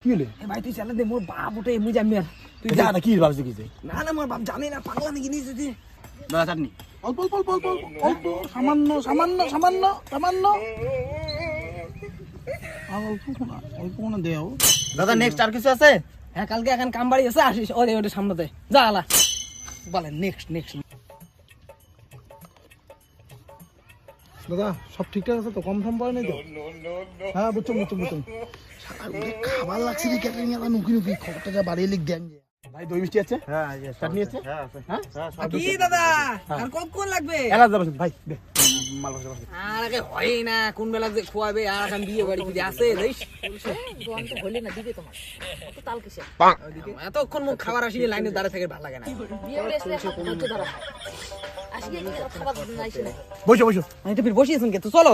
কি হলে ভাই তুই চালা দে মোর বাপ ওটা এমনি জানবি আর তুই যা না কি ভাবছিস কি না না মোর বাপ জানে না পাগলা নাকি নিয়ে যদি দাদা চাটনি অল্প অল্প অল্প অল্প অল্প সামান্য সামান্য সামান্য সামান্য অল্প না দেও দাদা নেক্সট আর কিছু আছে হ্যাঁ কালকে এখন কাম বাড়ি আছে আসিস ওরে ওটা সামনেতে যা আলা বলে নেক্সট দাদা সব ঠিকঠাক আছে তো কম সম পড়ে নাই তো হ্যাঁ বুঝছো খাবার লাগছে রে ক্যাটারিং এর নুকি নুকি খবরটা যা বাড়িয়ে লিখ দেন ভাই দই মিষ্টি আছে হ্যাঁ চাটনি আছে হ্যাঁ কি দাদা আর কতক্ষণ লাগবে এলাচ যাবে ভাই দে মাল বসে আর আগে হয় না কোন বেলা যে খোয়াবে আর এখন বিয়ে বাড়ি কি আছে দেখ দোকান তো হইলে না দিবে তোমার কত তাল কিসে এতক্ষণ মুখ খাবার আসিনি লাইনে দাঁড়িয়ে থেকে ভালো লাগে না বিয়ে করে এসে ধৈর্য ধরা আসি কি খাবার নাইছে না বসো আমি তো ফির বসিয়েছেন কে তো চলো